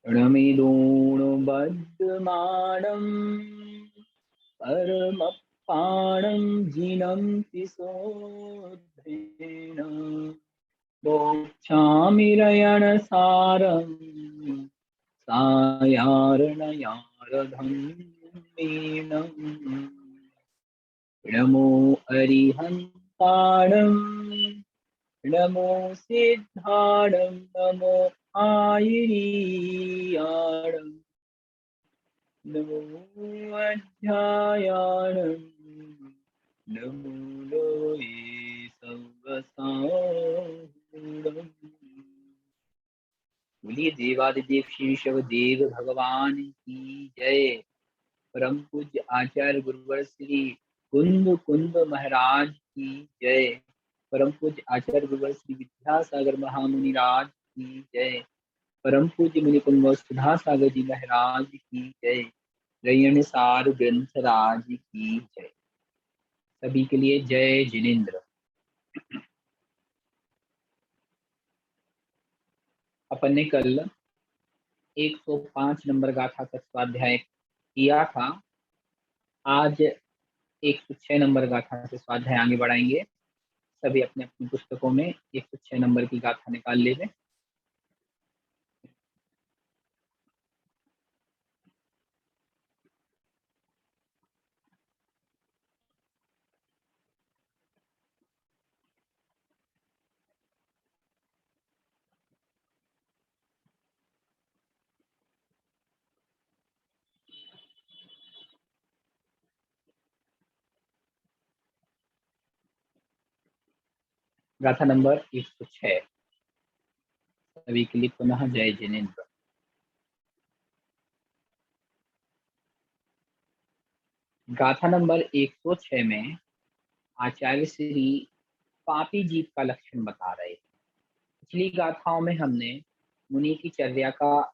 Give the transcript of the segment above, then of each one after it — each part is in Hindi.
णमिदूणुबद्धमानं परमपाणं जिनन्ति सोद्धेन मोक्षामिरयणसारं सायार्णयारधन्येन नमो अरिहन्ताणं नमो सिद्धाणं नमो आयिरीयाणं नमो अध्यायाणं नमो लोये सर्वसाहुरम्। बोलिए देवादिदेव श्री शिवदेव भगवान की जय। परम पूज्य आचार्य गुरुवर श्री कुंद कुंद महाराज की जय। परम पूज्य आचार्य गुरुवर श्री विद्यासागर महामुनि राज की जय। परम पूज्य मुनि कुंवर सुधा सागर जी महाराज की जय। रयण सार ग्रंथ राज की जय। सभी के लिए जय जिनेन्द्र। अपन ने कल 105 नंबर गाथा का स्वाध्याय किया था। आज 106 नंबर गाथा से स्वाध्याय आगे बढ़ाएंगे। सभी अपने अपनी पुस्तकों में 106 नंबर की गाथा निकाल ले। गाथा नंबर 106। सभी के लिए पुनः जय जिनेन्द्र। गाथा नंबर 106 में आचार्य श्री पापी जीव का लक्षण बता रहे थे। पिछली गाथाओं में हमने मुनि की चर्या का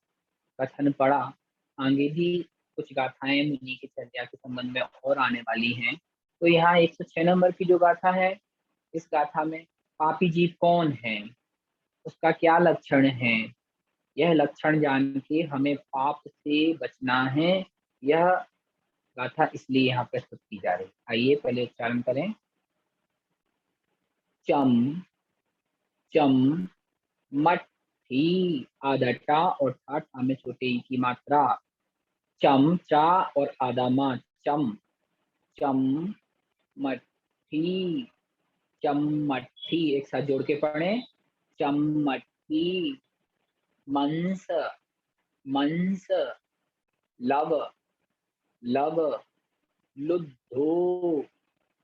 कथन पढ़ा। आगे भी कुछ गाथाएं मुनि की चर्या के संबंध में और आने वाली हैं। तो यहाँ 106 नंबर की जो गाथा है, इस गाथा में पापी जीव कौन है, उसका क्या लक्षण है, यह लक्षण जान के हमें पाप से बचना है। यह गाथा इसलिए यहाँ प्रस्तुत की जा रही है। आइए पहले उच्चारण करें। चम चम मठ ही आधा टा और ठा में छोटे ई की मात्रा। चम चा और आधा मा चम चम मठी चम्मठी। एक साथ जोड़ के पढ़े। चम्मठी मंस मंस लव लव लुद्धो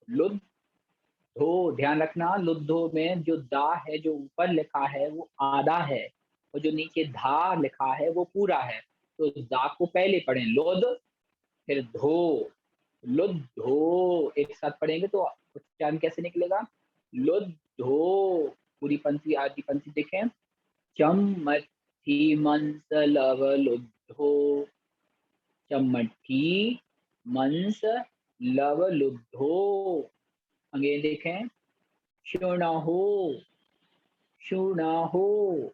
लुद्धो। ध्यान रखना, लुद्धो में जो दा है जो ऊपर लिखा है वो आधा है और जो नीचे धा लिखा है वो पूरा है। तो दा को पहले पढ़ें लोध, फिर धो लुद्धो। एक साथ पढ़ेंगे तो उच्चारण कैसे निकलेगा? लुद्धो। पूरी पंक्ति आधी पंक्ति देखें। चम्मठी मंस लव लुद्धो। चम्मठी मंस लव लुद्धो। आगे देखें। शुणहो शुणहो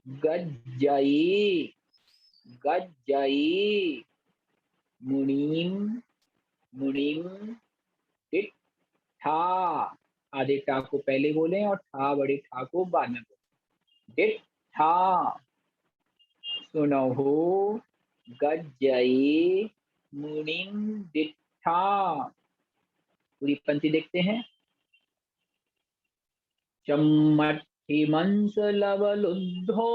गज्जयी गज्जयी मुनीम मुनीम ठा। आधे टा को पहले बोलें और ठा बड़े ठा को बाद में बोलें। डिठ ठा सुनहो गज्जयी मुनिम डिठा। पूरी पंक्ति देखते हैं। चम्मठिमंस लवलुद्धो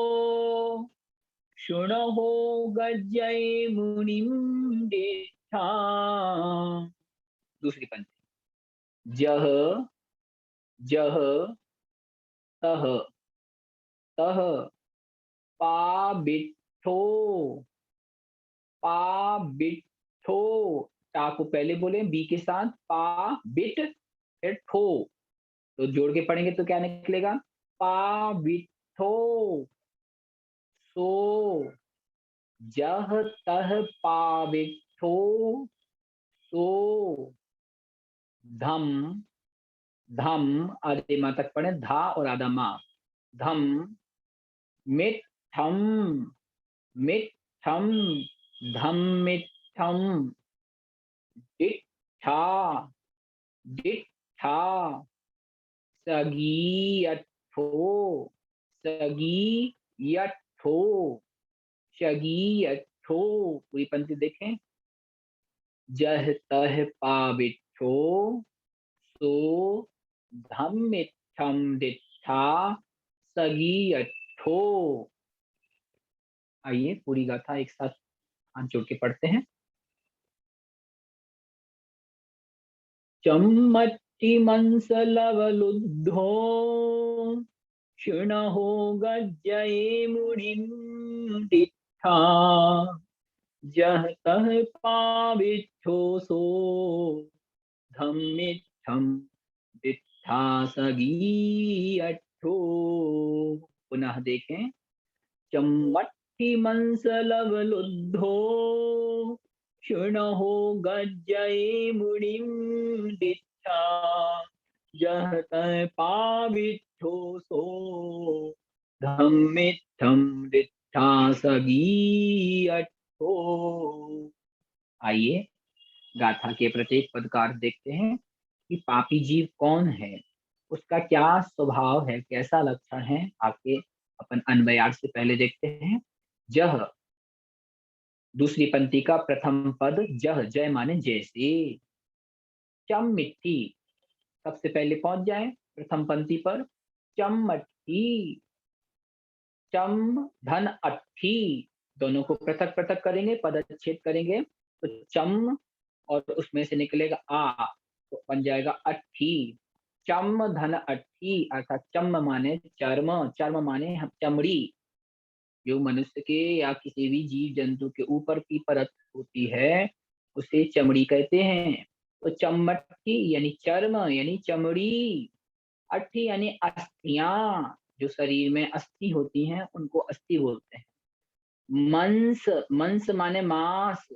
शुणहो गज्जयी मुनिम डिठा। दूसरी पंक्ति। जह जह तह तह पाबिठो पाबिठो। टा को पहले बोले बी के साथ। पा बिट फिर ठो, तो जोड़ के पढ़ेंगे तो क्या निकलेगा? पाबिठो। सो जह तह पाबिठो सो। धम धम आधे माँ तक पढ़े, धा और आधा माँ। धम मिठम मित्थम, धम्मित्थम, डिट्ठा, डिट्ठा, सगीयठो, सगीयठो, शगीयठो। पूरी पंक्ति देखें। जह तह पाविठ्ठो, सो धम्मित्थम डिट्ठा, सगीयठो। आइए पूरी गाथा एक साथ हाथ जोड़ के पढ़ते हैं। चम्मटि मंस लवलुद्धो, क्षुणहो गज्जये मुनिं डिट्ठा, जह तह पाविठ्ठो, सो धम्मित्थम डिट्ठा, सगीयठो। पुनः देखें। चम्मटि मंस लवलुद्धो, क्षुणहो गज्जये मुनिं डिट्ठा, जह तह पाविठ्ठो, सो धम्मित्थम डिट्ठा, सगीयठो। आइए गाथा के प्रत्येक पद का अर्थ देखते हैं कि पापी जीव कौन है, उसका क्या स्वभाव है, कैसा लक्षण है। आपके अपन अन्वयार्थ से पहले देखते हैं। जह, दूसरी पंक्ति का प्रथम पद जह, जय माने जैसे। चम मिट्टी, सबसे पहले पहुंच जाए प्रथम पंक्ति पर। चम्मटि, चम धन अट्ठी, दोनों को पृथक पृथक करेंगे, पदच्छेद करेंगे तो चम और उसमें से निकलेगा आ, तो बन जाएगा अट्ठी। चम धन अट्ठी अर्थात चम माने चर्म, चर्म माने हम चमड़ी। जो मनुष्य के या किसी भी जीव जंतु के ऊपर की परत होती है उसे चमड़ी कहते हैं। तो चमड़ी यानी चर्म यानी चमड़ी, अट्ठी यानी अस्थियां, जो शरीर में अस्थि होती हैं उनको अस्थि बोलते हैं। मंस, मंस माने मांस।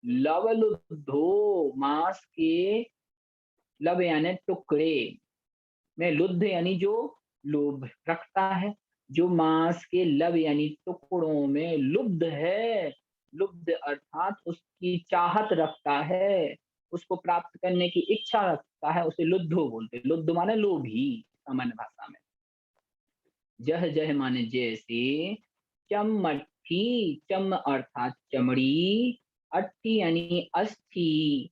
लवलुद्धो, मांस के, लब यानी टुकड़े में, लुद्ध यानी जो लोभ रखता है, जो मांस के लब यानी टुकड़ों में लुब्ध है। लुब्ध अर्थात उसकी चाहत रखता है, उसको प्राप्त करने की इच्छा रखता है, उसे लुद्धो बोलते हैं। लुद्ध माने लोभी सामान्य भाषा में। जह, जह माने जैसे। चम्मट्ठी, चम अर्थात चमड़ी, अट्ठी यानी अस्थि,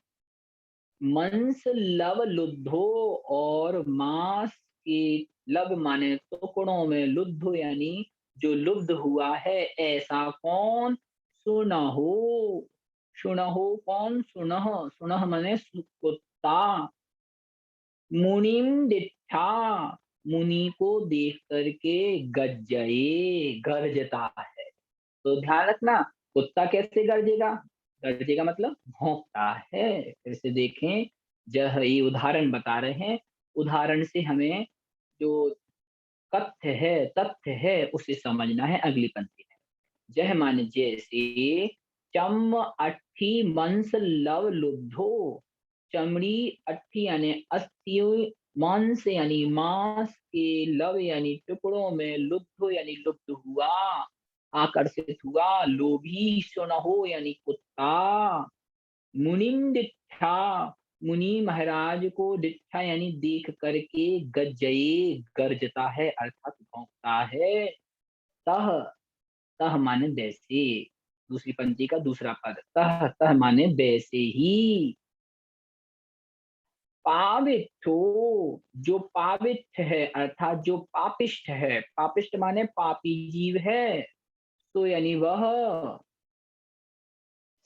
मंस लव लुद्धो, और मांस के लब माने टुकड़ों में लुद्धो यानी जो लुब्ध हुआ है। ऐसा कौन? सुनहो, सुनहो कौन? सुनह, सुनह माने कुत्ता। मुनिम दिठा, मुनि को देख करके गज्जये, गरजता है। तो ध्यान रखना, कुत्ता कैसे गरजेगा? गरजेगा मतलब भौंकता है। फिर से देखें, जह ये उदाहरण बता रहे हैं, उदाहरण से हमें जो कथ्य है, तथ्य है उसे समझना है। अगली पंक्ति में जह माने जैसे। चम अट्ठी मंस लव लुब्धो, चमड़ी अट्ठी यानी अस्थि, मांस यानी मांस के, लव यानी टुकड़ों में, लुब्धो यानी लुब्ध हुआ, आकर्षित हुआ, लोभी। सुनहो यानी कुत्ता। मुनिम दिट्ठा, मुनि महाराज को दिट्ठा यानी देख करके गज्जये, गरजता है अर्थात भौंकता है। तह, तह माने वैसे, दूसरी पंक्ति का दूसरा पद। तह, तह माने वैसे ही। पावित्थो, जो पावित्थ है अर्थात जो पापिष्ठ है, पापिष्ठ माने पापी जीव है, तो यानी वह।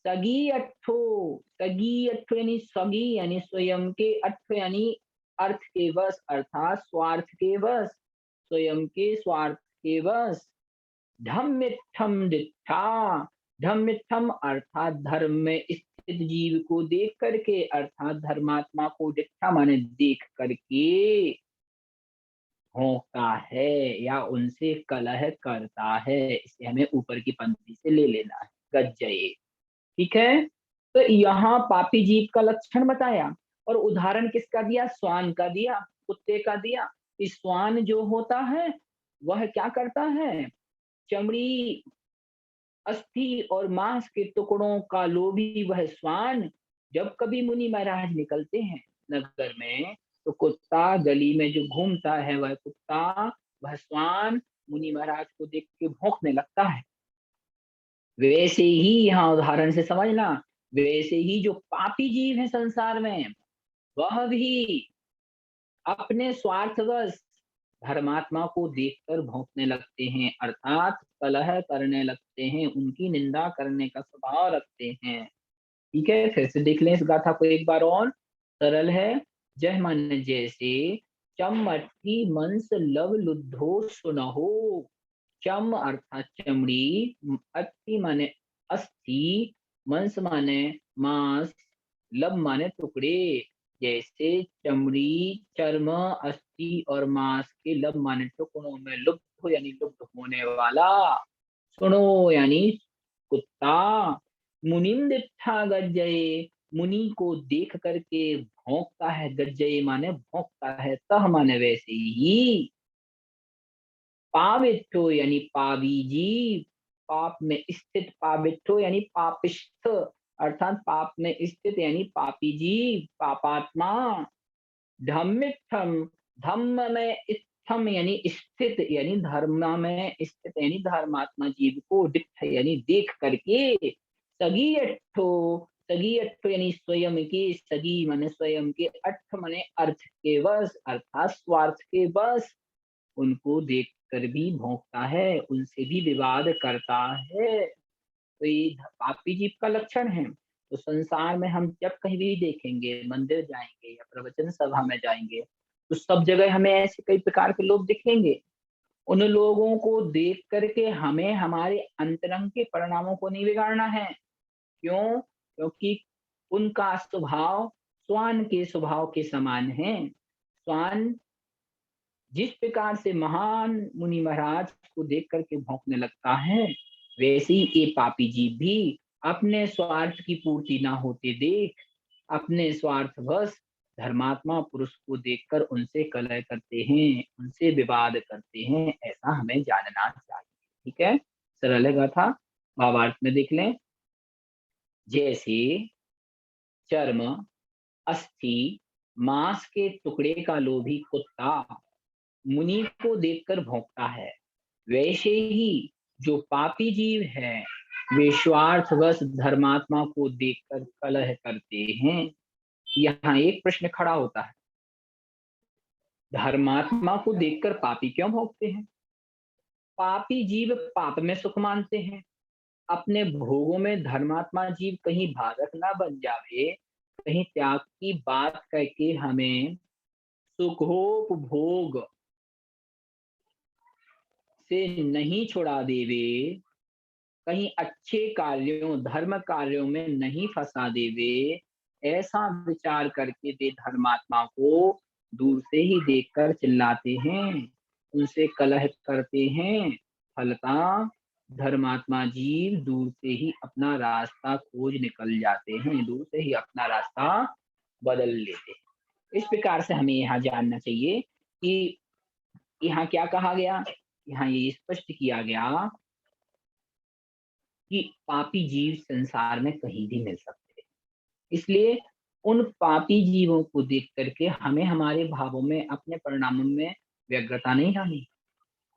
सगी अट्ठो, सगी अट्ठो यानी सगी यानी स्वयं के, अट्ठ यानी अर्थ के वश अर्थात स्वार्थ के वश, स्वयं के स्वार्थ के वश। धम्मित्थम दिट्ठा, धम्मित्थम अर्थात धर्म में स्थित जीव को देख करके, अर्थात धर्मात्मा को दिट्ठा माने देख करके भौंकता है या उनसे कलह करता है। इसे हमें ऊपर की पंक्ति से ले लेना है, गज्जये। ठीक है। तो यहाँ पापी जीव का लक्षण बताया और उदाहरण किसका दिया? श्वान का दिया, कुत्ते का दिया। इस श्वान जो होता है वह क्या करता है? चमड़ी अस्थि और मांस के टुकड़ों का लोभी वह श्वान, जब कभी मुनि महाराज निकलते हैं नगर में, तो कुत्ता गली में जो घूमता है वह कुत्ता, वह श्वान मुनि महाराज को देख के भौंकने लगता है। वैसे ही यहाँ उदाहरण से समझना, वैसे ही जो पापी जीव है संसार में, वह भी अपने स्वार्थवश धर्मात्मा को देखकर भौंकने लगते हैं, अर्थात कलह करने लगते हैं, उनकी निंदा करने का स्वभाव रखते हैं। ठीक है, फिर से देख लें इस गाथा को एक बार और। सरल है। जय मन जैसे चमटकी मंस लव लुद्धो सुनहो। चम अर्थात चमड़ी, अस्थि माने अस्थि, मंस माने मांस, लब माने टुकड़े। जैसे चमड़ी, चर्म, अस्थि और मांस के लब माने टुकड़ों में लुप्त हो यानी लुप्त होने वाला, सुनो यानी कुत्ता, मुनिम दिट्ठा गज्जये, मुनि को देख करके भौंकता है, गज्जये माने भौंकता है, तह माने वैसे ही, पावित्रो यानी पावी जीव, पाप में स्थित, पावित्रो यानी पापिष्ठ, अर्थात पाप में स्थित यानी पापी जीव, पापात्मा। धम्मित्थम, धम्म में इत्थम यानी स्थित यानी धर्म में स्थित यानी धर्मात्मा जीव को दिख यानी देख करके, सगी अट्ठो, सगी अट्ठो यानी स्वयं के, सगी माने स्वयं के, अट्ठ माने अर्थ के वश अर्थात स्वार्थ के वश, उनको देखकर भी भौंकता है, उनसे भी विवाद करता है। तो ये पापी जीव का लक्षण है। तो संसार में हम जब कहीं भी देखेंगे, मंदिर जाएंगे या प्रवचन सभा में जाएंगे, तो सब जगह हमें ऐसे कई प्रकार के लोग दिखेंगे। उन लोगों को देख करके हमें हमारे अंतरंग के परिणामों को नहीं बिगाड़ना है। क्यों? क्योंकि उनका स्वभाव श्वान के स्वभाव के समान है। श्वान जिस प्रकार से महान मुनि महाराज को देख करके भौंकने लगता है, वैसे ही ये पापी जीव भी अपने स्वार्थ की पूर्ति ना होते देख, अपने स्वार्थवश धर्मात्मा पुरुष को देखकर उनसे कलह करते हैं, उनसे विवाद करते हैं, ऐसा हमें जानना चाहिए। ठीक है, सरल है गाथा। भावार्थ में देख लें। जैसे चर्म, अस्थि, मांस के टुकड़े का लोभी कुत्ता मुनि को देखकर भौंकता है, वैसे ही जो पापी जीव है वे स्वार्थवश धर्मात्मा को देखकर कलह करते हैं। यहाँ एक प्रश्न खड़ा होता है, धर्मात्मा को देखकर पापी क्यों भौंकते हैं? पापी जीव पाप में सुख मानते हैं, अपने भोगों में धर्मात्मा जीव कहीं बाधक ना बन जावे, कहीं त्याग की बात करके हमें सुखोपभोग से नहीं छुड़ा देवे, कहीं अच्छे कार्यों धर्म कार्यों में नहीं फंसा देवे, ऐसा विचार करके वे धर्मात्मा को दूर से ही देखकर चिल्लाते हैं, उनसे कलह करते हैं। फलतः धर्मात्मा जीव दूर से ही अपना रास्ता खोज निकल जाते हैं, दूर से ही अपना रास्ता बदल लेते हैं। इस प्रकार से हमें यहाँ जानना चाहिए कि यहाँ क्या कहा गया, यहाँ ये स्पष्ट किया गया कि पापी जीव संसार में कहीं भी मिल सकते हैं। इसलिए उन पापी जीवों को देख करके हमें हमारे भावों में, अपने परिणामों में व्यग्रता नहीं लानी,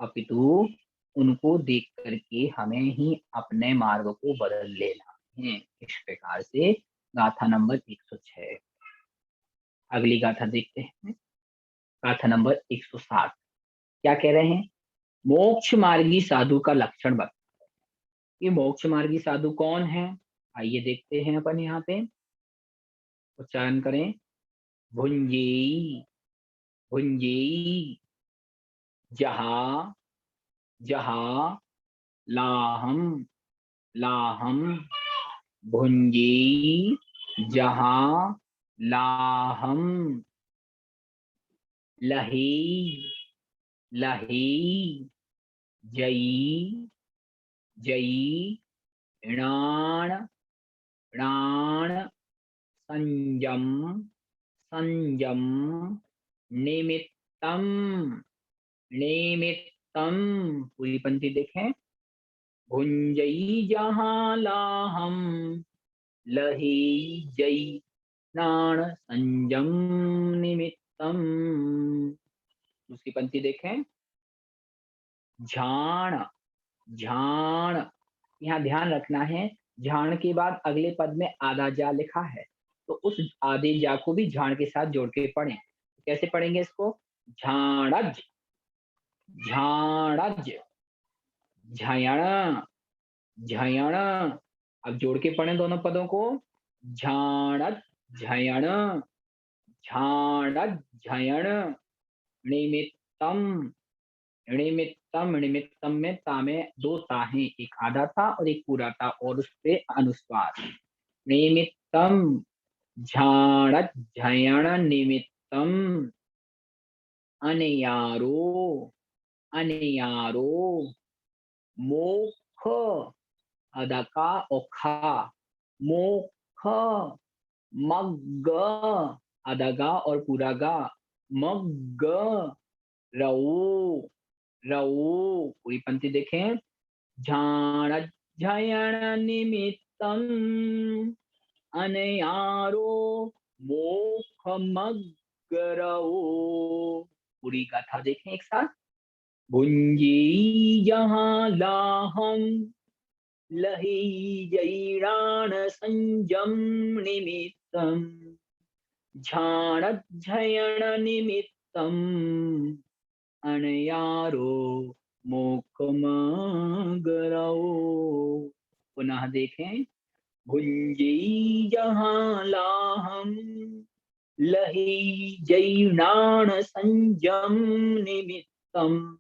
अपितु उनको देख करके हमें ही अपने मार्ग को बदल लेना है। इस प्रकार से गाथा नंबर 106। अगली गाथा देखते हैं, गाथा नंबर 107। क्या कह रहे हैं? मोक्ष मार्गी साधु का लक्षण बता। ये मोक्ष मार्गी साधु कौन है? आइए देखते हैं अपन यहाँ पे। उच्चारण करें, भुंजेई, भुंजेई, जहा, जहा, लाहम, लाहम, भुंजेई, जहा, लाहम, लही, लही, जई, जई, णाण, णाण, संयम, संयम, निमित्तम, निमित्तम। पूरी पंक्ति देखें। भुंजई जहाँ लाहम लही जई प्राण संयम निमित्तम। दूसरी पंक्ति देखें, झाण, झाण, यहाँ ध्यान रखना है, झाण के बाद अगले पद में आधा जा लिखा है, तो उस आधे जा को भी झाण के साथ जोड़ के पढ़ें। कैसे पढ़ेंगे इसको? झाणज, झाणज, झयण, झयण। अब जोड़ के पढ़ें दोनों पदों को, झाणज, झयण, झाणज, झयण। निमित्तम, निमित्तम, निमित्तम में ता में दो ता हैं, एक आधा था और एक पूरा था और उस पे अनुस्वार। निमित्तम, झाणत झयण निमित्तम, अनयारो, अनयारो, मोक्ष, अदका ओखा, मोक्ष, मग्ग, अदगा और पूरा गा, मग्ग, रऊ, रऊ। पूरी पंक्ति देखें, झाणज्झयण निमित्तम, अनयारो मोक्षमग्रओ। पूरी गाथा देखें एक साथ, भुंजी जहाँ लाहम लही जैराण संजम निमित्तम, झाणज्झयण निमित्तम, अनयारो मोक्षमग्रओ। पुनः देखें, भुंजी जहाँ लाहम लही जैनान संजम निमित्तम,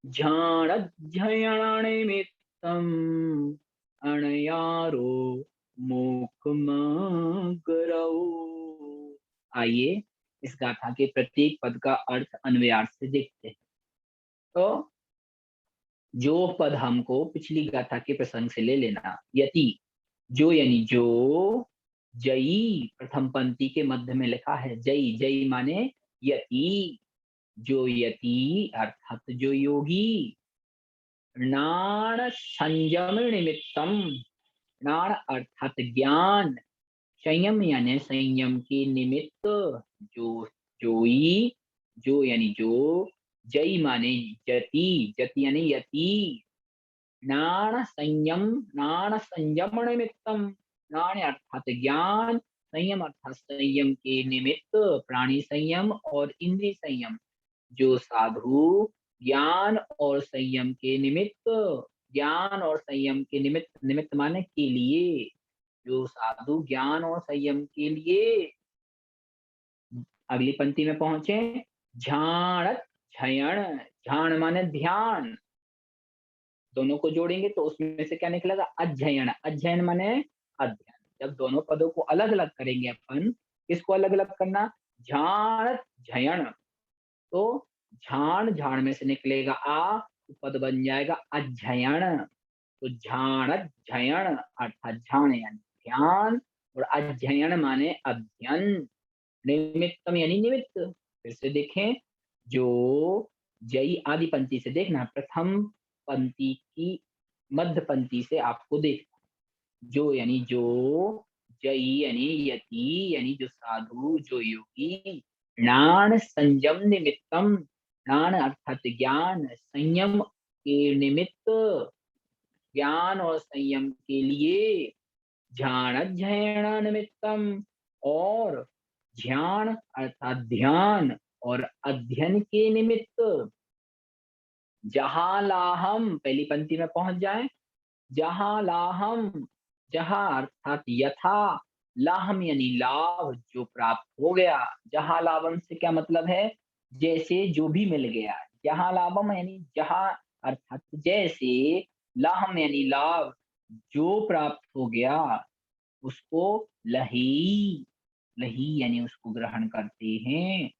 झाणज्झयण निमित्तम, अनयारो मोक्षमग्रओ। आइए इस गाथा के प्रत्येक पद का अर्थ अन्वयार्थ से देखते हैं। तो जो पद हमको पिछली गाथा के प्रसंग से ले लेना, यति, जो यानी जो, जई प्रथम पंक्ति के मध्य में लिखा है, जई, जई माने यति, जो यति अर्थात जो योगी, नाण संयम निमित्तम, नाण अर्थात ज्ञान, संयम यानी संयम के निमित्त, जो, जोई, जो यानी जो, जई माने जति, जति यानी यति, नाण संयम, नाण संयम निमित्तम, नाण अर्थात ज्ञान, संयम अर्थात संयम के निमित्त, प्राणी संयम और इंद्रिय संयम। जो साधु ज्ञान और संयम के निमित्त, ज्ञान और संयम के निमित्त, निमित्त माने के लिए, जो साधु ज्ञान और संयम के लिए अगली पंक्ति में पहुंचे, झाणत झयण, झाण माने ध्यान, दोनों को जोड़ेंगे तो उसमें से क्या निकलेगा? अध्ययन, अध्ययन माने अध्ययन। जब दोनों पदों को अलग अलग करेंगे अपन, किसको अलग अलग करना? झाणत झयण, तो झाण, झाण में से निकलेगा आ, तो पद बन जाएगा अध्ययन। तो झाणत झयण अर्थात झाण यानी ध्यान और अध्ययन माने अध्ययन, निमित्तम यानी निमित्त। फिर से देखें, जो, जई आदि पंक्ति से देखना, प्रथम पंक्ति की मध्य पंक्ति से आपको देखना, जो यानी जो, जई यानी यति यानी जो साधु, जो योगी, नाण संयम निमित्तम, नाण अर्थात ज्ञान, संयम के निमित्त, ज्ञान और संयम के लिए, ध्यान निमित्तम, और ध्यान अर्थात ध्यान और अध्ययन के निमित्त, जहां लाहम, पहली पंक्ति में पहुंच जाए, जहां लाहम, जहां अर्थात यथा, लाहम यानी लाभ, जो प्राप्त हो गया, जहां लाभम से क्या मतलब है? जैसे जो भी मिल गया, जहां लाभम यानी जहां अर्थात जैसे, लाहम यानी लाभ, जो प्राप्त हो गया उसको लही, लही यानी उसको ग्रहण करते हैं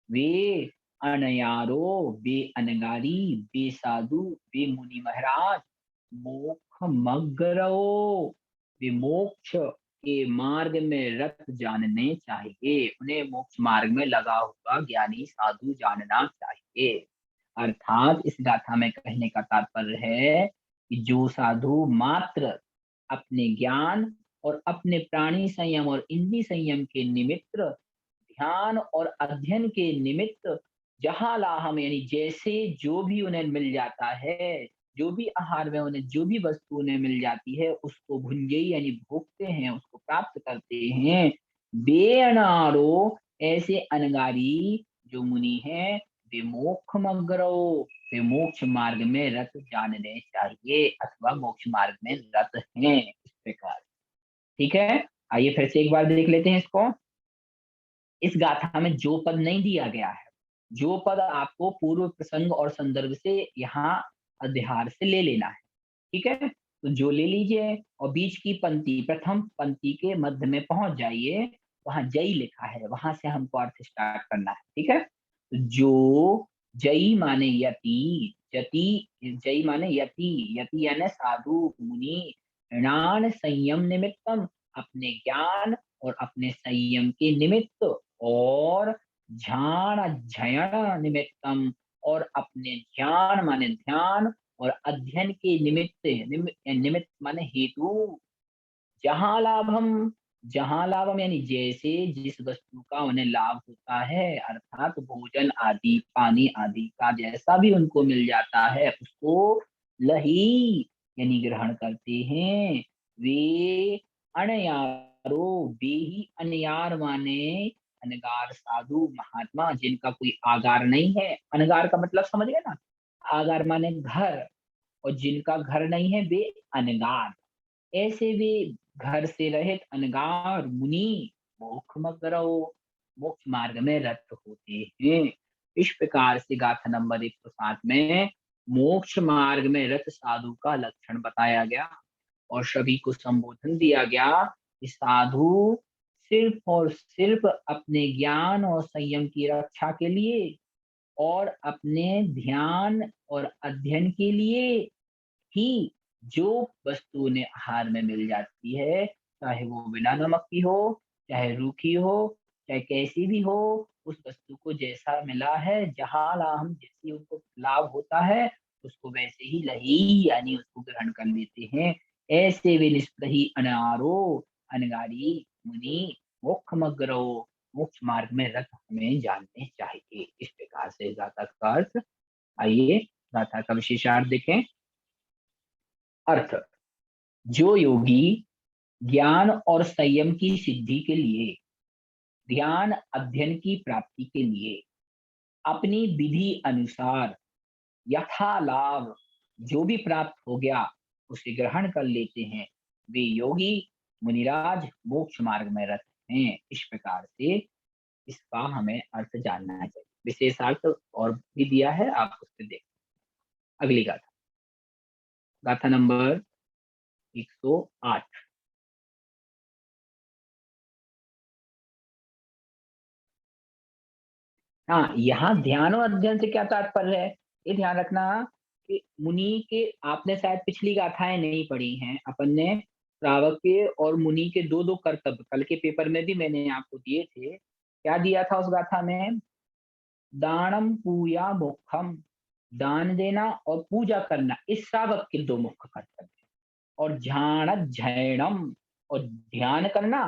वे, अनयारो वे अनगारी, वे साधु, वे मुनि महाराज, मोक्ष मग्रो वे मोक्ष के मार्ग में रत जानने चाहिए, उन्हें मोक्ष मार्ग में लगा हुआ ज्ञानी साधु जानना चाहिए। अर्थात इस गाथा में कहने का तात्पर्य है कि जो साधु मात्र अपने ज्ञान और अपने प्राणी संयम और इंद्रिय संयम के निमित्त, ध्यान और अध्ययन के निमित्त जहाँ लाहम यानी जैसे जो भी उन्हें मिल जाता है, जो भी आहार में उन्हें जो भी वस्तु उन्हें मिल जाती है, उसको भुंजई यानी भोगते हैं, उसको प्राप्त करते हैं। बेअनारो ऐसे अनगारी जो मुनि हैं, वे मोक्षमग्रो, वे मोक्ष मार्ग में रत जानने चाहिए अथवा मोक्ष मार्ग में रत हैं, इस प्रकार। ठीक है, आइए फिर से एक बार देख लेते हैं इसको। इस गाथा में जो पद नहीं दिया गया है, जो पद आपको पूर्व प्रसंग और संदर्भ से यहाँ अध्यार से ले लेना है। ठीक है, तो जो ले लीजिए और बीच की पंक्ति, प्रथम पंक्ति के मध्य में पहुंच जाइए, वहां जई लिखा है, वहां से हमको अर्थ स्टार्ट करना है। ठीक है, तो जो जई माने यति, जति, जई माने यति, यति यानी साधु मुनि, ऋणान संयम निमित्तम, अपने ज्ञान और अपने संयम के निमित्त, और ध्यान अध्ययन निमित्तम, और अपने ध्यान माने ध्यान और अध्ययन के निमित्त, निमित्त माने हेतु, जहाँ लाभम, जहाँ लाभम यानी जैसे जिस वस्तु का उन्हें लाभ होता है, अर्थात भोजन आदि पानी आदि का जैसा भी उनको मिल जाता है, उसको लही यानी ग्रहण करते हैं। वे अनयारो, वे ही अनयार माने अनगार साधु महात्मा, जिनका कोई आगार नहीं है। अनगार का मतलब समझ गए ना, आगार माने घर, और जिनका घर नहीं है वे अनगार, ऐसे वे घर से रहित अनगार मुनि मोक्ष मोक्ष मार्ग में रत होते हैं। इस प्रकार से गाथा नंबर 107 में मोक्ष मार्ग में रत साधु का लक्षण बताया गया और सभी को संबोधन दिया गया कि साधु सिर्फ और सिर्फ अपने ज्ञान और संयम की रक्षा के लिए और अपने ध्यान और अध्ययन के लिए ही जो वस्तु उन्हें आहार में मिल जाती है, चाहे वो बिना नमक की हो, चाहे रूखी हो, चाहे कैसी भी हो, उस वस्तु को जैसा मिला है, जहाँ ला हम जैसी उनको लाभ होता है, उसको वैसे ही लही यानी उसको ग्रहण कर लेते हैं। ऐसे वे निष्प्रही अनारो अनगारी मुनि मोक्षमग्रो, मोक्ष मार्ग में रत हमें जानने चाहिए। इस प्रकार से गाथा का अर्थ। आइए गाथा का विशेषार्थ देखें। अर्थ, जो योगी ज्ञान और संयम की सिद्धि के लिए, ध्यान अध्ययन की प्राप्ति के लिए अपनी विधि अनुसार यथा लाभ जो भी प्राप्त हो गया उसे ग्रहण कर लेते हैं, वे योगी मुनिराज मोक्ष मार्ग में रत हैं। इस प्रकार से इसका हमें अर्थ जानना चाहिए। विशेषार्थ और भी दिया है, आप उससे देखें। अगली गाथा, गाथा नंबर 108। हाँ, यहाँ ध्यान और अध्ययन से क्या तात्पर्य है, ये ध्यान रखना कि मुनि के, आपने शायद पिछली गाथाएं नहीं पढ़ी हैं, अपन ने श्रावक के और मुनि के दो दो कर्तव्य कल के पेपर में भी मैंने आपको दिए थे। क्या दिया था उस गाथा में? दानम पूया मोक्षम, दान देना और पूजा करना, इस श्रावक के दो मुख्य कर्तव्य। और ध्यान ध्ययनम, और ध्यान करना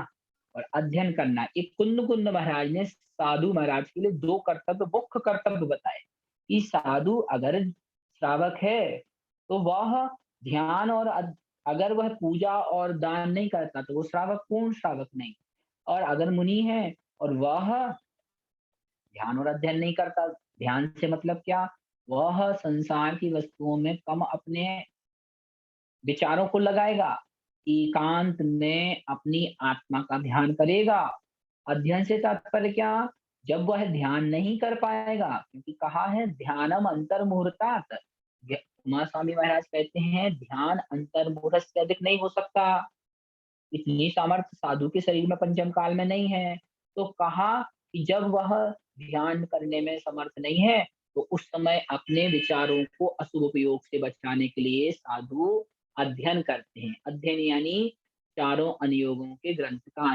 और अध्ययन करना, ये कुंद कुंद महाराज ने साधु महाराज के लिए दो कर्तव्य, मुख्य कर्तव्य बताए कि साधु अगर श्रावक है तो वह ध्यान और अगर वह पूजा और दान नहीं करता तो वो श्रावक पूर्ण श्रावक नहीं। और अगर मुनि है और वह ध्यान और अध्ययन नहीं करता, ध्यान से मतलब क्या, वह संसार की वस्तुओं में कम अपने विचारों को लगाएगा, एकांत में अपनी आत्मा का ध्यान करेगा। अध्ययन से तात्पर्य क्या, जब वह ध्यान नहीं कर पाएगा, क्योंकि कहा है ध्यानम अंतर मुहूर्तात्, कुमार स्वामी महाराज कहते हैं ध्यान अंतर मुहूर्त से अधिक नहीं हो सकता, इतनी सामर्थ्य साधु के शरीर में पंचम काल में नहीं है। तो कहा कि जब वह ध्यान करने में समर्थ नहीं है तो उस समय अपने विचारों को अशुभ उपयोग से बचाने के लिए साधु अध्ययन करते हैं। अध्ययन यानी चारों अनुयोगों के ग्रंथ का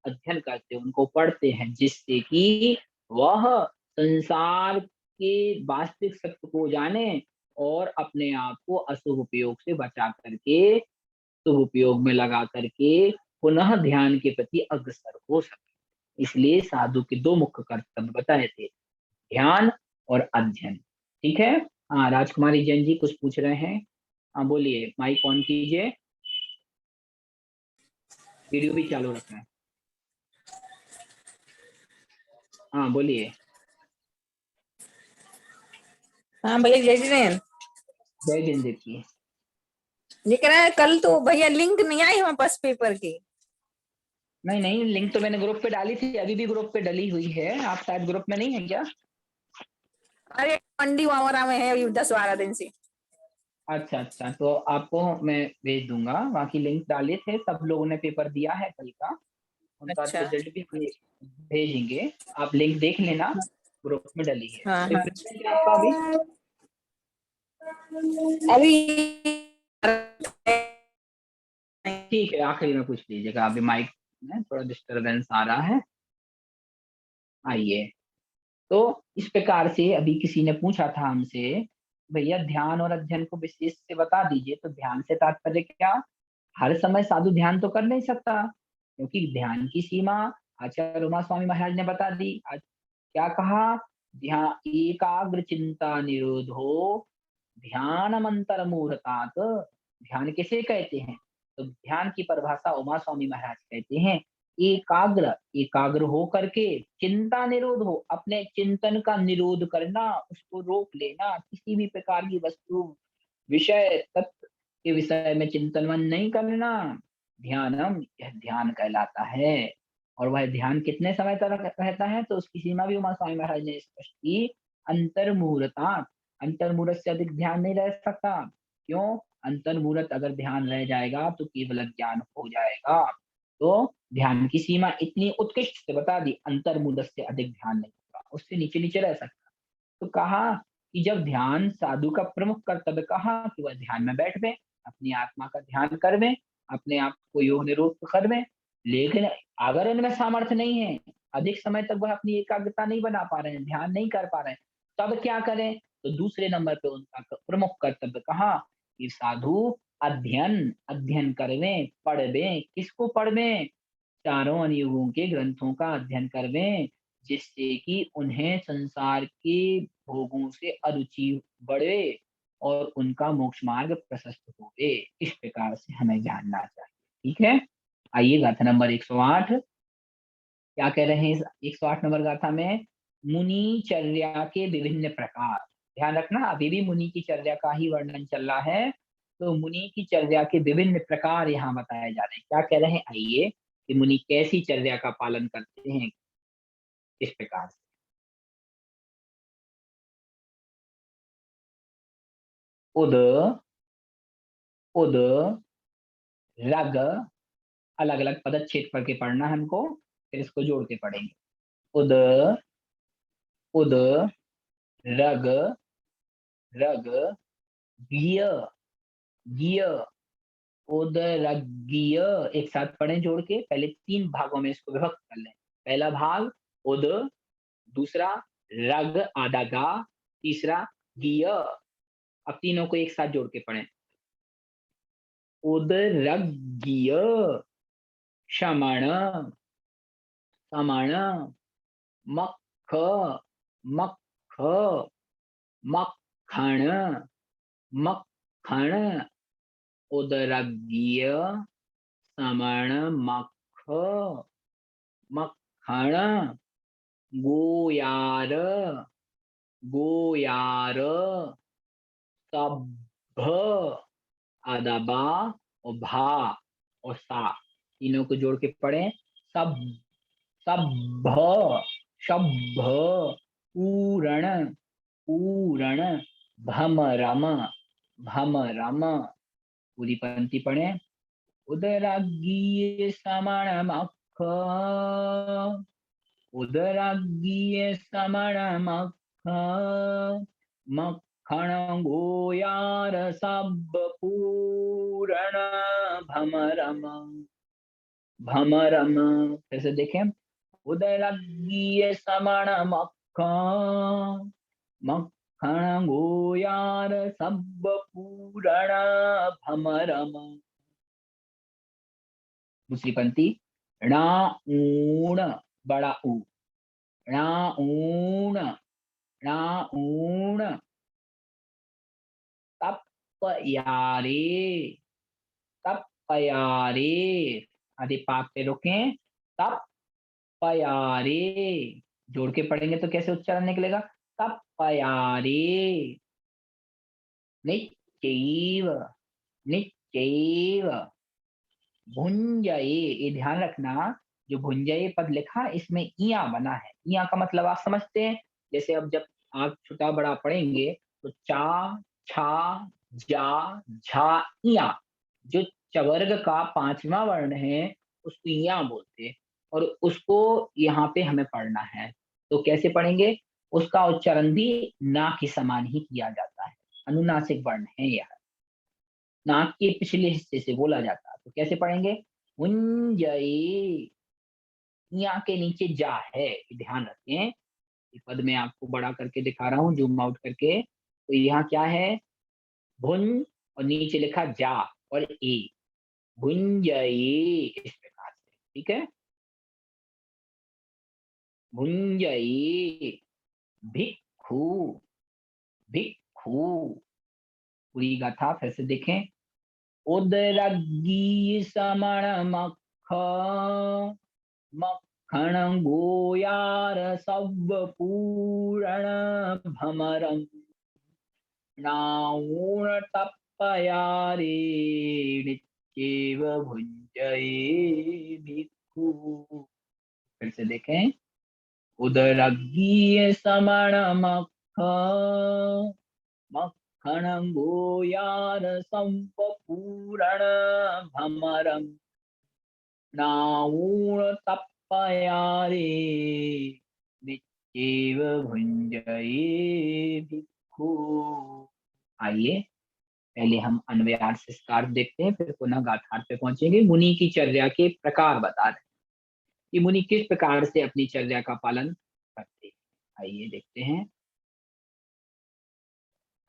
अध्ययन करते हैं, उनको पढ़ते हैं, जिससे कि वह संसार के वास्तविक सत्य को जाने और अपने आप को अशुभ उपयोग से बचा करके शुभ उपयोग में लगा करके पुनः ध्यान के प्रति अग्रसर हो सके। इसलिए साधु के दो मुख्य कर्तव्य बताए थे, ध्यान और अध्ययन। ठीक है। हाँ, राजकुमारी जैन जी कुछ पूछ रहे हैं। हाँ बोलिए, माइक ऑन कीजिए, वीडियो भी चालू रखना है। हाँ बोलिए। हाँ भैया जय श्री राम। जय जिंदगी की। ये कह रहा है कल तो भैया लिंक नहीं आई हमारे पास पेपर की। नहीं नहीं, लिंक तो मैंने ग्रुप पे डाली थी, अभी भी ग्रुप पे डली हुई है। आप शायद ग्रुप में नहीं है क्या? अरे मंडी वावरा में है अभी 10-12 दिन से। अच्छा अच्छा, तो आपको मैं भेज दूंगा। वहाँ की लिंक डाले थे, सब लोगों ने पेपर दिया है कल का, उनका अच्छा। रिजल्ट भी भेजेंगे। आप लिंक देख लेना, ग्रुप में डली है। हाँ कोई हाँ। प्रश्न है आपका अभी? अभी ठीक है, आखिरी में पूछ लीजिएगा। अभी माइक में थोड़ा डिस्टरबेंस आ रहा है। आइए, तो इस प्रकार से अभी किसी ने पूछा था हमसे, भैया ध्यान और अध्ययन को विशेष से बता दीजिए। तो ध्यान से तात्पर्य क्या? हर समय साधु ध्यान तो कर नहीं सकता, क्योंकि ध्यान की सीमा आचार्य उमा स्वामी महाराज ने बता दी। आज क्या कहा? ध्यान एकाग्र चिंता निरोधो ध्यान मंत्र मूर्तात्। ध्यान किसे कहते हैं? तो ध्यान की परिभाषा उमा स्वामी महाराज कहते हैं, एकाग्र, एकाग्र हो करके, चिंता निरोध हो, अपने चिंतन का निरोध करना, उसको रोक लेना, किसी भी प्रकार की वस्तु विषय तत्व के विषय में चिंतन मन नहीं करना, ध्यानम, यह ध्यान कहलाता है। और वह ध्यान कितने समय तक रहता है? तो उसकी सीमा भी उमा स्वामी महाराज ने स्पष्ट की, अंतर्मुहूर्ता। अंतर्मुहूर्त से अधिक ध्यान नहीं रह सकता। क्यों? अंतर्मुहूर्त अगर ध्यान रह जाएगा तो केवल ज्ञान हो जाएगा। तो ध्यान की सीमा इतनी उत्कृष्ट से बता दी, अंतर्मुहूर्त से अधिक ध्यान नहीं होगा, उससे नीचे नीचे रह सकता। तो कहा कि जब ध्यान साधु का प्रमुख कर्तव्य, कहा कि वह ध्यान में बैठ में अपनी आत्मा का ध्यान कर में, अपने आप को योग निरूप कर में। लेकिन अगर उनमें सामर्थ्य नहीं है, अधिक समय तक वह अपनी एकाग्रता नहीं बना पा रहे हैं, ध्यान नहीं कर पा रहे हैं, तब क्या करें? तो दूसरे नंबर पे उनका प्रमुख कर्तव्य कहा कि साधु अध्ययन, अध्ययन करवें, पढ़वें। किसको पढ़वें? चारों अनुयुगों के ग्रंथों का अध्ययन करवें, जिससे कि उन्हें संसार के भोगों से अरुचि बढ़े और उनका मोक्ष मार्ग प्रशस्त होवे। इस प्रकार से हमें जानना चाहिए। ठीक है। आइए गाथा नंबर 108, क्या कह रहे हैं? 108 नंबर गाथा में मुनि चर्या के विभिन्न प्रकार। ध्यान रखना, अभी भी मुनि की चर्या का ही वर्णन चल रहा है। तो मुनि की चर्या के विभिन्न प्रकार यहाँ बताए जा रहे हैं। क्या कह रहे हैं? आइए, कि मुनि कैसी चर्या का पालन करते हैं, इस प्रकार से। उद, उद, रग, अलग अलग पदच्छेद करके पढ़ना हमको, फिर इसको जोड़ के पढ़ेंगे। उद, उद, रग, रग, गिय, गिय, उदरग्गिय। एक साथ पढ़ें जोड़ के। पहले 3 भागों में इसको विभक्त कर लें। पहला भाग उद, दूसरा रग आधा गा, तीसरा गिय। अब तीनों को एक साथ जोड़ के पढ़ें। उदरग्गिय, शमण, समण, मक्ख, मक्ख, मक्खण, मक्खण, उदरग्गिय, समण, मक्ख, मक्खण, गोयार, गोयार, सभ, अदबा और भा और सा, तीनों को जोड़ के पढ़ें। सब, सभ, शभ, पूरण, पूरण, भमरम, भमरम। पूरी पंक्ति पढ़ें। उदराग्गीय समण मक्ख, उदराग्गीय समण मक्ख, मक्खण गोयार सब पूरण भमरम, भमरम। फिर से देखें। उदराग्गीय समण मक्ख, खण गोयार सब पूरण भमरम। दूसरी पंक्ति, णा ऊण बड़ा ऊ, णा ऊण, णा ऊण तप यारे, तप यारे, आदि पाप पे रुकें, तप यारे, जोड़ के पढ़ेंगे तो कैसे उच्चारण निकलेगा, तप यारे, निश्चैव, निश्चैव भुंजये। ये ध्यान रखना, जो भुंजये पद लिखा इसमें इया बना है। इया का मतलब आप समझते हैं, जैसे अब जब आप छोटा बड़ा पढ़ेंगे तो चा, छा, जा, झा, इया, जो चवर्ग का पांचवा वर्ण है उसको इया बोलते हैं, और उसको यहाँ पे हमें पढ़ना है। तो कैसे पढ़ेंगे, उसका उच्चारण भी ना के समान ही किया जाता है, अनुनासिक वर्ण है यह, नाक के पिछले हिस्से से बोला जाता है। तो कैसे पढ़ेंगे, उंजई, यहाँ के नीचे जा है, ध्यान रखें। ये पद मैं आपको बड़ा करके दिखा रहा हूँ, जूम आउट करके। तो यहाँ क्या है, भुन, और नीचे लिखा जा और ए, भुंजई, इस प्रकार से, ठीक है। भुंजई, भिक्खु, भिक्खु, पूरी गाथा फिर से देखें। उदरग्गी समण मक्ख, मक्खण गोयार सब पूरण भमरम, नाऊण तप्पयारे नित्येव भुंजये भिक्खु। फिर से देखें, उदरग्गी समण मक्ख, मक्खण गोयार सब पूरण भमरम, नाऊण तप्पयारे नित्येव भुंजये भिक्खु। आइए पहले हम अन्वयार्थ संस्कार देखते हैं, फिर पुनः गाथार्थ पे पहुंचेंगे। मुनि की चर्या के प्रकार बता रहे, कि मुनि किस प्रकार से अपनी चर्या का पालन करते हैं। आइए देखते हैं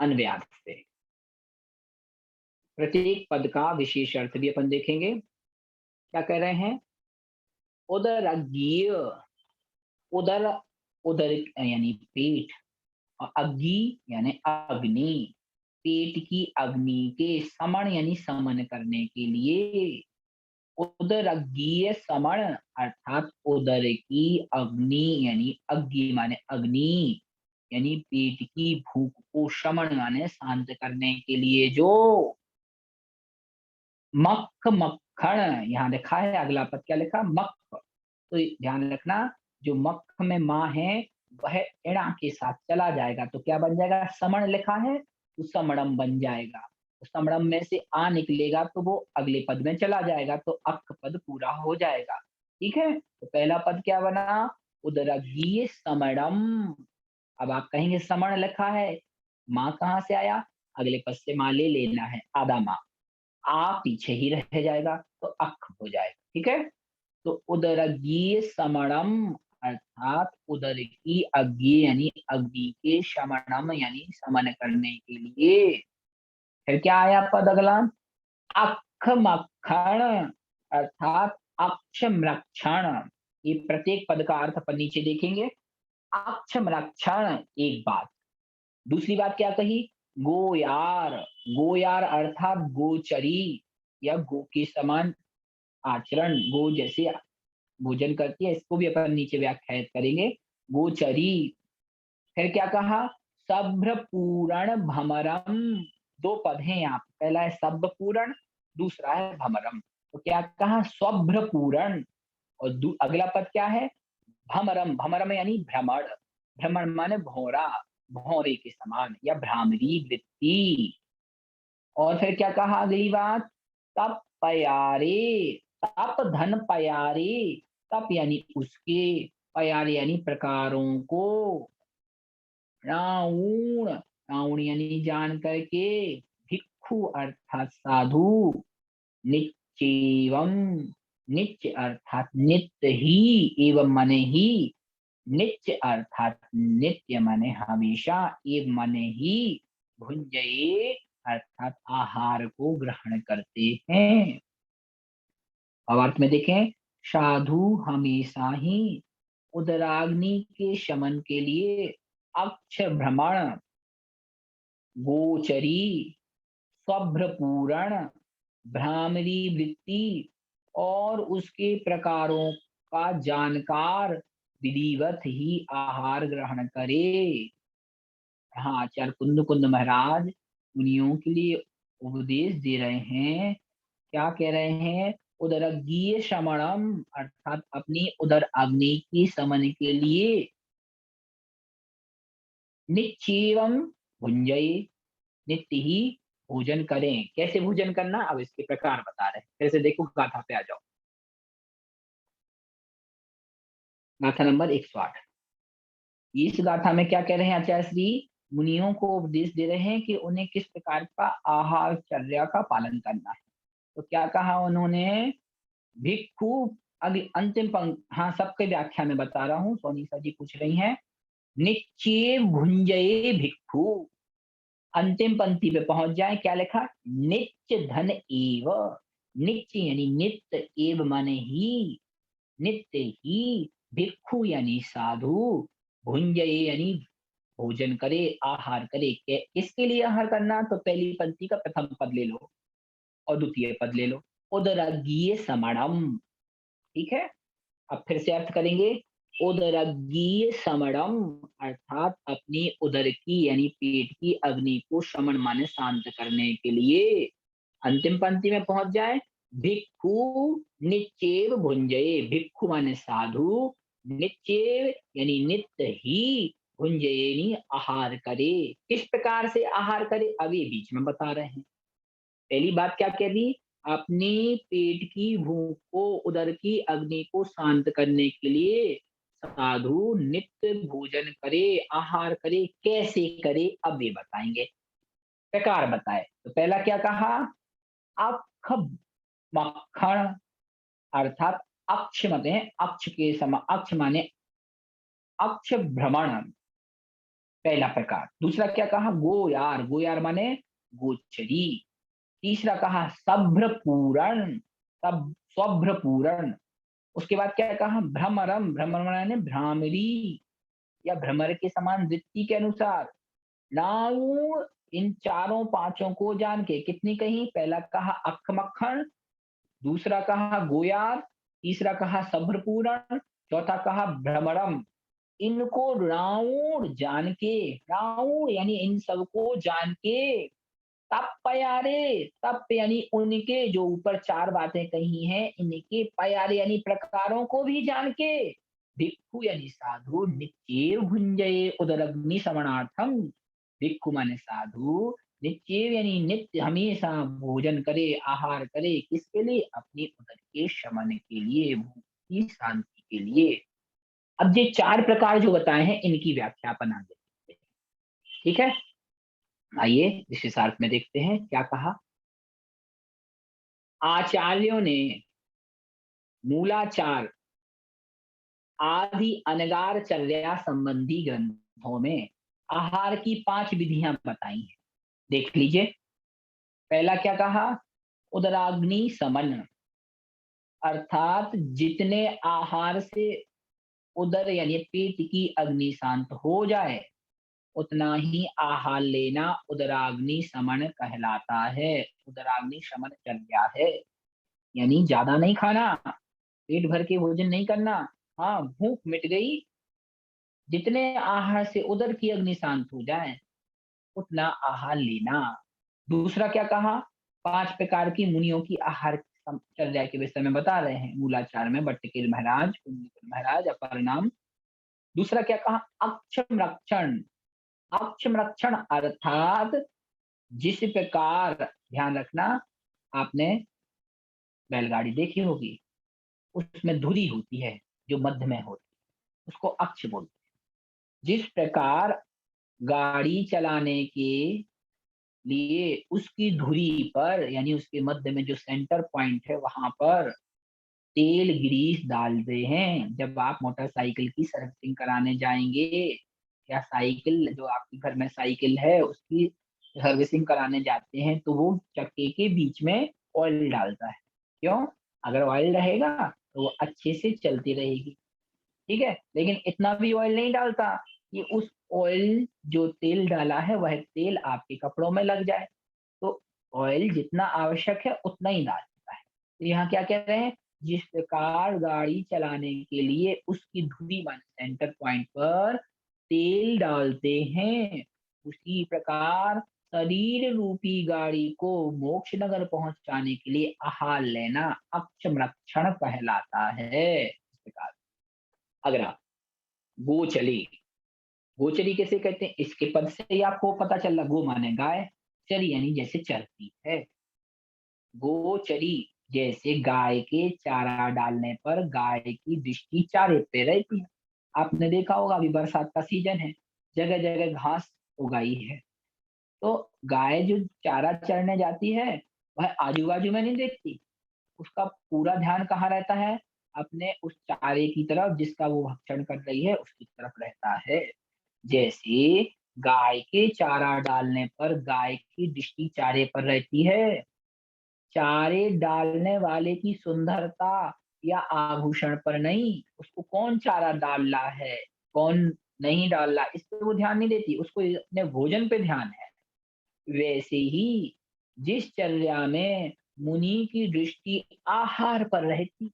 अन्वयार्थ से। प्रत्येक पद का विशेष अर्थ भी अपन देखेंगे। क्या कह रहे हैं, उदरग्गीय, उदर, उदर यानी पेट, और अग्नि यानी अग्नि, पेट की अग्नि के समण यानी समन करने के लिए, उदरग्गीय समण अर्थात उदर की अग्नि यानी अग्नि माने अग्नि, यानी पेट की भूख को शमन माने शांत करने के लिए जो मक्ख, मक्खण, यहाँ लिखा है, अगला पद क्या लिखा, मक्ख। तो ध्यान रखना, जो मक्ख में माँ है वह इणा के साथ चला जाएगा, तो क्या बन जाएगा, समण लिखा है तो समणम बन जाएगा। तो समणम में से आ निकलेगा तो वो अगले पद में चला जाएगा, तो अक्ख पद पूरा हो जाएगा। ठीक है, तो पहला पद क्या बना, उदरग्गीय समणम। अब आप कहेंगे समण लिखा है, माँ कहाँ से आया, अगले पद से माँ ले लेना है, आधा माँ, आ पीछे ही रह जाएगा तो अख हो जाएगा। ठीक है, तो उदरग्गीय समणम अर्थात उदर की अग्नि यानी अग्नि के शमनम यानी समन करने के लिए। फिर क्या आया पद अगला, अक्ष मक्खण अर्थात अक्ष मृक्षण। ये प्रत्येक पद का अर्थ अपन नीचे देखेंगे। अक्ष मृक्षण एक बात, दूसरी बात क्या कही, गोयार, गोयार अर्थात गोचरी या गो के समान आचरण, गो जैसे भोजन करती है, इसको भी अपन नीचे व्याख्यात करेंगे, गोचरी। फिर क्या कहा, सभ्र पूरण भमरम, दो पद हैं यहाँ पे, पहला है सभ्र पूरण, दूसरा है भमरम। तो क्या कहा, स्वभ्र पूरण, और अगला पद क्या है, भमरम, भमरम यानी भ्रमण, भ्रमण माने भौरा, भौरे के समान या भ्रामरी वृत्ति। और फिर क्या कहा अगली बात, तप पयारे, तप धन पयारे, तप यानी उसके, पयारे यानी प्रकारों को, राउण, राउण यानी जान करके, भिक्षु अर्थात साधु, नित्येवं, नित्य अर्थात नित्य ही, एवं मने ही, नित्य अर्थात नित्य माने हमेशा, एव माने ही, भुंजये अर्थात आहार को ग्रहण करते हैं। अब अर्थ में देखें, साधु हमेशा ही उदराग्नि के शमन के लिए अक्ष भ्रमण, गोचरी, स्वभ्र पूरण, भ्रामरी वृत्ति और उसके प्रकारों का जानकार विधिवत ही आहार ग्रहण करे। हाँ, आचार्य कुंद कुंद महाराज मुनियों के लिए उपदेश दे रहे हैं। क्या कह रहे हैं? उदरज्ञीय शमनम अर्थात अपनी उदर अग्नि की समन के लिए निश्चेवम भुंजय, नित्य ही भोजन करें। कैसे भोजन करना, अब इसके प्रकार बता रहे हैं। फिर से देखो, गाथा पे आ जाओ। गाथा नंबर 108। इस गाथा में क्या कह रहे हैं आचार्य श्री? मुनियों को उपदेश दे रहे हैं कि उन्हें किस प्रकार का आहार चर्या का पालन करना है। तो क्या कहा उन्होंने? भिक्खु, अभी अंतिम पंक्ति, हाँ सबके व्याख्या में बता रहा हूँ, सोनीसा जी पूछ रही हैं। निच्चे भुंजये भिक्खु, अंतिम पंक्ति पे पहुंच जाए, क्या लिखा? नित्य धन एव, नित्य यानी नित्य, एव माने ही, नित्य ही, भिक्खु यानी साधु, भुंजये यानी भोजन करे, आहार करे। किसके लिए आहार करना? तो पहली पंक्ति का प्रथम पद ले लो और द्वितीय पद ले लो, उदरज्ञीय समणम। ठीक है, अब फिर से अर्थ करेंगे। उदरज्ञीय समणम अर्थात अपनी उदर की यानी पेट की अग्नि को शमन माने शांत करने के लिए। अंतिम पंक्ति में पहुंच जाए, भिक्खु निच्चेव भुंजये, भिक्खु माने साधु, निच्चेव यानी नित्य ही, भुंजये यानी आहार करे। किस प्रकार से आहार करे, अभी बीच में बता रहे हैं। पहली बात क्या कह दी? अपनी पेट की भूख को, उदर की अग्नि को शांत करने के लिए साधु नित्य भोजन करे, आहार करे। कैसे करे, अब ये बताएंगे, प्रकार बताए। तो पहला क्या कहा? अक्ष मक्खन अर्थात अक्ष माने अक्ष के समान, अक्ष माने अक्ष भ्रमण, पहला प्रकार। दूसरा क्या कहा? गोयार, गोयार माने गोचरी। तीसरा कहा सभ्र पूरण, सब स्वभ्र पूरण। उसके बाद क्या कहा? भ्रमरम, भ्रमर माने भ्रामरी या भ्रमर के समान वृत्ति के अनुसार। नाउ इन चारों पांचों को जान के, कितनी कही? पहला कहा अक्ष मक्खन, दूसरा कहा गोयार, तीसरा कहा सभ्र पूरण, चौथा कहा भ्रमरम। इनको राउंड जान के, राउंड यानी इन सबको जान के, तप प्यारे, तप यानी उनके जो ऊपर चार बातें कही हैं, इनके प्यारे यानी प्रकारों को भी जान के, भिक्खु यानी साधु नित्येव भुंजये उदरग्नि समणार्थम, भिक्खु माने साधु, नित्येव यानी नित्य हमेशा भोजन करे, आहार करे। किसके लिए? अपनी उदर के शमन के लिए, भूख की शांति के लिए। अब ये चार प्रकार जो बताए हैं, इनकी व्याख्या अपन आगे देखते हैं। ठीक है, आइए विशेषार्थ में देखते हैं क्या कहा। आचार्यों ने मूलाचार आदि अनगार चर्या संबंधी ग्रंथों में आहार की 5 विधियां बताई हैं। देख लीजिए, पहला क्या कहा? उदराग्नि समन अर्थात जितने आहार से उदर यानी पेट की अग्नि शांत हो जाए, उतना ही आहार लेना उदराग्नि शमन कहलाता है। उदराग्नि शमन चर्या है, यानी ज्यादा नहीं खाना, पेट भर के भोजन नहीं करना। हाँ, भूख मिट गई, जितने आहार से उदर की अग्नि शांत हो जाए उतना आहार लेना। दूसरा क्या कहा? 5 प्रकार की मुनियों की आहार चर्या के विषय में बता रहे हैं, मूलाचार में भट्टकील महाराज, कुंडलिक महाराज, अपर नाम। दूसरा क्या कहा? अक्षम रक्षण, अक्षम रक्षण अर्थात जिस प्रकार, ध्यान रखना, आपने बैलगाड़ी देखी होगी, उसमें धुरी होती है जो मध्य में होती है, उसको अक्ष बोलते हैं। जिस प्रकार गाड़ी चलाने के लिए उसकी धुरी पर यानी उसके मध्य में जो सेंटर पॉइंट है, वहां पर तेल ग्रीस डालते हैं। जब आप मोटरसाइकिल की सर्विसिंग कराने जाएंगे या साइकिल, जो आपके घर में साइकिल है उसकी सर्विसिंग कराने जाते हैं, तो वो चक्के के बीच में ऑयल डालता है। क्यों? अगर ऑयल रहेगा तो वो अच्छे से चलती रहेगी। ठीक है, लेकिन इतना भी ऑयल नहीं डालता कि उस ऑयल, जो तेल डाला है वह तेल आपके कपड़ों में लग जाए। तो ऑयल जितना आवश्यक है उतना ही डालता है। तो यहाँ क्या कह रहे हैं, जिस प्रकार गाड़ी चलाने के लिए उसकी धुरी माने सेंटर पॉइंट पर तेल डालते हैं, उसी प्रकार शरीर रूपी गाड़ी को मोक्ष नगर पहुंचाने के लिए आहार लेना अक्षमरक्षण कहलाता है। इस प्रकार अगला, गोचली। गोचरी कैसे कहते हैं? इसके पद से ही आपको पता चल रहा, गो माने गाय, चरी यानी जैसे चरती है। गोचरी, जैसे गाय के चारा डालने पर गाय की दृष्टि चारे पे रहती है। आपने देखा होगा अभी बरसात का सीजन है, जगह जगह घास उगाई है, तो गाय जो चारा चरने जाती है वह आजू बाजू में नहीं देखती, उसका पूरा ध्यान कहाँ रहता है? अपने उस चारे की तरफ जिसका वो भक्षण कर रही है उसकी तरफ रहता है। जैसे गाय के चारा डालने पर गाय की दृष्टि चारे पर रहती है। चारे डालने वाले की सुंदरता या आभूषण पर नहीं, उसको कौन चारा डाल रहा है, कौन नहीं डाल रहा, इस पे वो ध्यान नहीं देती, उसको अपने भोजन पे ध्यान है। वैसे ही जिस चर्या में मुनि की दृष्टि आहार पर रहती,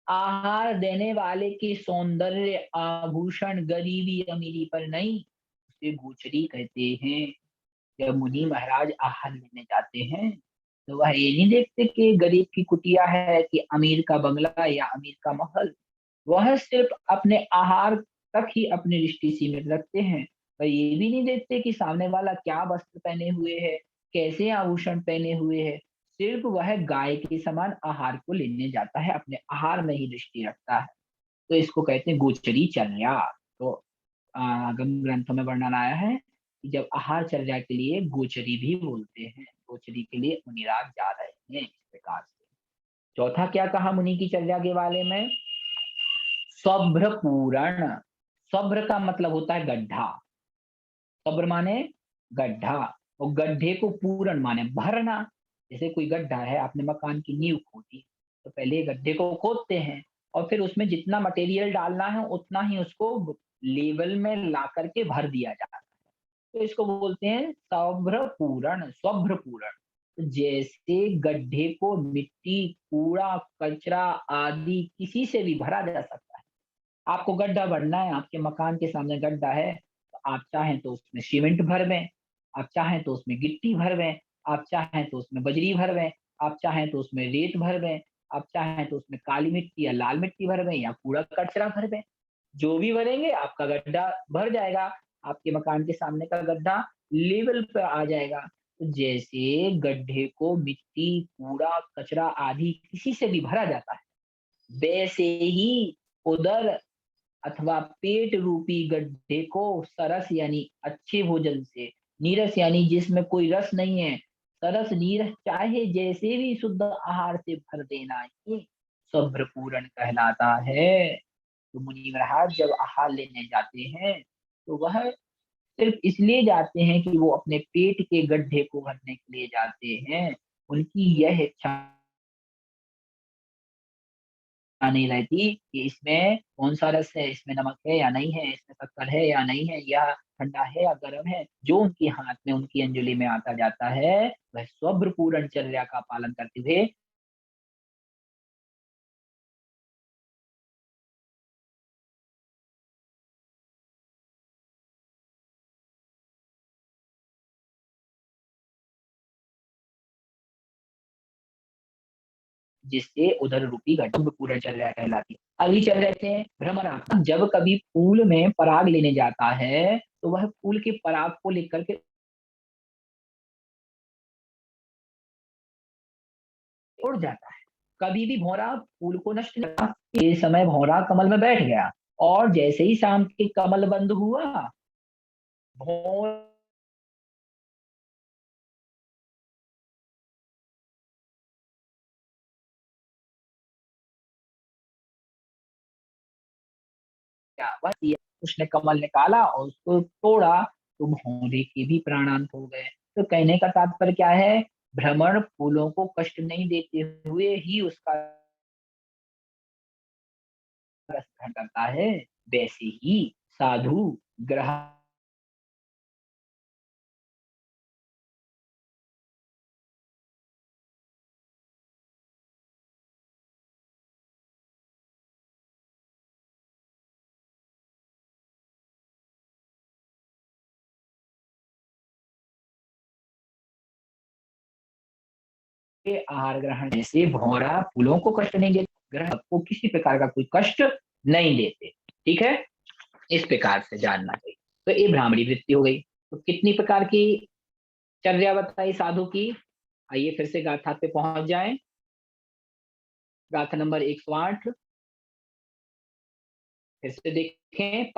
आहार देने वाले के सौंदर्य आभूषण गरीबी अमीरी पर नहीं, उसे गोचरी कहते हैं। जब मुनि महाराज आहार लेने जाते हैं तो वह ये नहीं देखते कि गरीब की कुटिया है कि अमीर का बंगला या अमीर का महल, वह सिर्फ अपने आहार तक ही अपनी दृष्टि सीमित रखते हैं। वह ये भी नहीं देखते कि सामने वाला क्या वस्त्र पहने हुए है, कैसे आभूषण पहने हुए है, सिर्फ वह गाय के समान आहार को लेने जाता है, अपने आहार में ही दृष्टि रखता है। तो इसको कहते हैं गोचरी चर्या। तो आगम ग्रंथों में वर्णन आया है कि जब आहार चर्या के लिए गोचरी भी बोलते हैं, गोचरी के लिए मुनिराज जा रहे हैं, इस प्रकार से। चौथा क्या कहा मुनि की चर्या के बारे में? स्वभ्र पूरण। स्वभ्र का मतलब होता है गड्ढा, स्वभ्र माने गड्ढा, और गड्ढे को पूरण माने भरना। जैसे कोई गड्ढा है, आपने मकान की नींव खोदी, तो पहले गड्ढे को खोदते हैं और फिर उसमें जितना मटेरियल डालना है उतना ही उसको लेवल में ला करके भर दिया जाता है। तो इसको बोलते हैं सभ्र पूरण, स्वभ्र पूरण। तो जैसे गड्ढे को मिट्टी, कूड़ा, कचरा आदि किसी से भी भरा जा सकता है। आपको गड्ढा भरना है, आपके मकान के सामने गड्ढा है, तो आप चाहें तो उसमें सीमेंट भर दें, आप चाहें तो उसमें गिट्टी भर दें, आप चाहें तो उसमें बजरी भर दें, आप चाहें तो उसमें रेत भर दें, आप चाहें तो उसमें काली मिट्टी या लाल मिट्टी भर दें या कूड़ा कचरा भर दें। जो भी भरेंगे आपका गड्ढा भर जाएगा, आपके मकान के सामने का गड्ढा लेवल पर आ जाएगा। तो जैसे गड्ढे को मिट्टी, कूड़ा, कचरा आदि किसी से भी भरा जाता है, वैसे ही उदर अथवा पेट रूपी गड्ढे को सरस यानी अच्छे भोजन से, नीरस यानी जिसमें कोई रस नहीं है, सरस नीरस चाहे जैसे भी शुद्ध आहार से भर देना, ये सब्र पूरण कहलाता है। तो मुनि महाराज जब आहार लेने जाते हैं तो वह सिर्फ इसलिए जाते हैं कि वो अपने पेट के गड्ढे को भरने के लिए जाते हैं। उनकी यह इच्छा नहीं रहती कि इसमें कौन सा रस है, इसमें नमक है या नहीं है, इसमें शक्कर है या नहीं है, या ठंडा है या गर्म है। जो उनके हाथ में, उनकी अंजलि में आता जाता है, वह स्वभ्र पूर्ण चर्या का पालन करते हुए जिससे उधर रूपी घटम पूर्ण चर्या कहलाती है। अगली चल रहते हैं भ्रमरात्मक। जब कभी फूल में पराग लेने जाता है तो वह फूल के पराग को लेकर के उड़ जाता है। कभी भी भौरा फूल को नष्ट नहीं करता। ये समय भौरा कमल में बैठ गया और जैसे ही शाम के कमल बंद हुआ, भौरा क्या वह दिया, उसने कमल निकाला और उसको तोड़ा तो भौरे के भी प्राणांत हो गए। तो कहने का तात्पर्य क्या है, भ्रमण फूलों को कष्ट नहीं देते हुए ही उसका रस ग्रहण करता है, वैसे ही साधु ग्रह के आहार ग्रहण से भौरा फूलों को कष्ट नहीं देते, ग्रह को किसी प्रकार का कोई कष्ट नहीं देते। ठीक है, इस प्रकार से जानना चाहिए। तो ये भ्रामरी वृत्ति हो गई। तो कितनी प्रकार की चर्या बताई साधु की। आइए फिर से गाथा पे पहुंच जाएं। गाथा नंबर 108 फिर से देखें।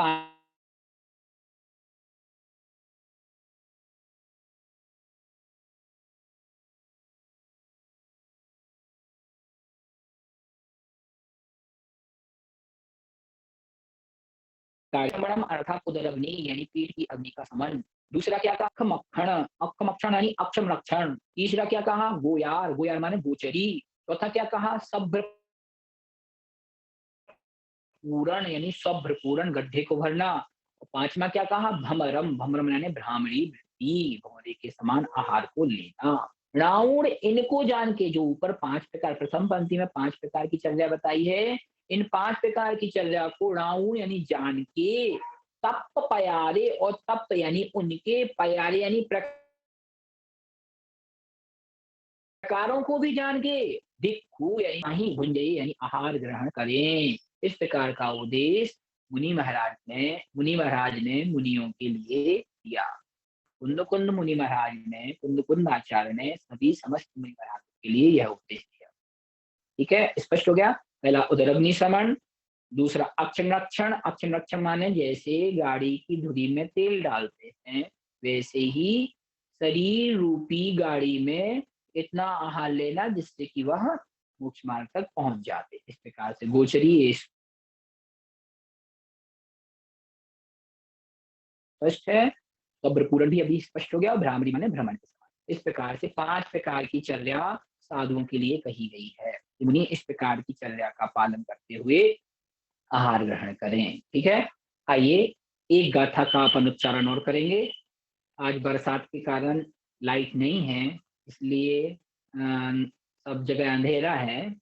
कार्यमणम अर्थात उदरग्नि यानी पेट की अग्नि का समन। दूसरा क्या कहा, अक्खमक्षण, अक्खमक्षण यानी अक्षम रक्षण। तीसरा क्या कहा, गोयार, गोयार माने गोचरी। चौथा क्या कहा, सभ्र पूरण यानी सभ्र पूरण, गड्ढे को भरना। और पांचवा क्या कहा, भमरम, भमरम यानी भ्रामरी वृत्ति, भौरे के समान आहार को लेना। राउण, इनको जान के, जो ऊपर 5 प्रकार, प्रथम पंक्ति में 5 प्रकार की चर्या बताई है, इन 5 प्रकार की चर्या को राउण यानी जान के, तप प्यारे, और तप यानी उनके, प्यारे यानी प्रकारों को भी जान के, भिक्षु यानी भुंजे यानी आहार ग्रहण करें। इस प्रकार का उपदेश मुनि महाराज ने मुनियों के लिए दिया। कुंद कुंद मुनि महाराज ने, कुंद कुंद आचार्य ने सभी समस्त मुनि महाराज के लिए यह उपदेश दिया। ठीक है, स्पष्ट हो गया। पहला उदरग्नि समन, दूसरा अक्षमरक्षण, अक्षमरक्षण माने जैसे गाड़ी की धुरी में तेल डालते हैं, वैसे ही शरीर रूपी गाड़ी में इतना आहार लेना जिससे कि वह मोक्ष मार्ग तक पहुंच जाते। इस प्रकार से गोचरी स्पष्ट है। सब्रपूरण भी अभी स्पष्ट हो गया, और भ्रामरी माने भ्रमण के समान। इस प्रकार से 5 प्रकार की चर्या साधुओं के लिए कही गई है। मुनि इस प्रकार की चर्या का पालन करते हुए आहार ग्रहण करें। ठीक है, आइए एक गाथा का अपन उच्चारण और करेंगे। आज बरसात के कारण लाइट नहीं है, इसलिए सब जगह अंधेरा है।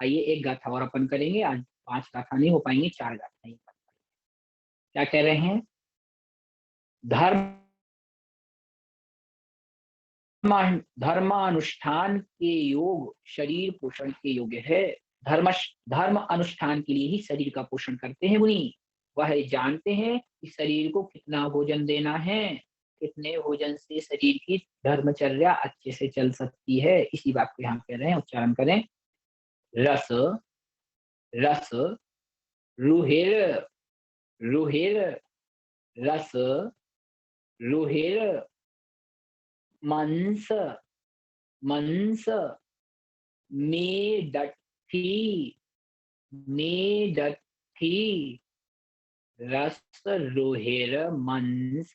आइए एक गाथा और अपन करेंगे। आज 5 गाथा नहीं हो पाएंगे, 4 गाथा ही। क्या कह रहे हैं, धर्म धर्मानुष्ठान के योग शरीर पोषण के योग्य है। धर्म धर्म अनुष्ठान के लिए ही शरीर का पोषण करते हैं मुनि। वह जानते हैं कि शरीर को कितना भोजन देना है, कितने भोजन से शरीर की धर्मचर्या अच्छे से चल सकती है। इसी बात को यहाँ कह रहे हैं, उच्चारण करें। रस, रस, रुहिर, रुहिर, रस, रुहिर, मंस, मंस, मेदठी, मेदठी, रस, रुहिर, मंस,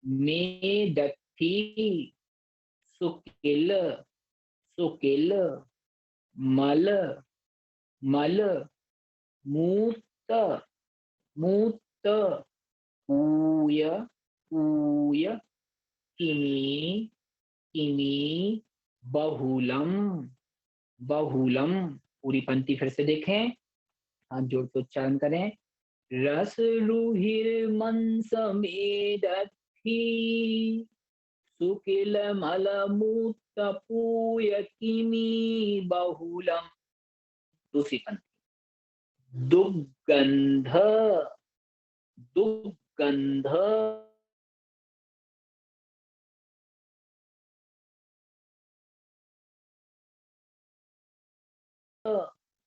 मेदठी, सुकिल, सुकिल, मल, मल, मूत, मूत, पूय, पूय, किमी, किमी, बहुलम, बहुलम। पूरी पंक्ति फिर से देखें, हाथ जोड़ के उच्चारण करें। रस रुहिर मंस मेदथी, सुकिल मल मूत पूय किमी बहुलम। दूसरी पंक्ति, दुर्गंध, दुर्गंध,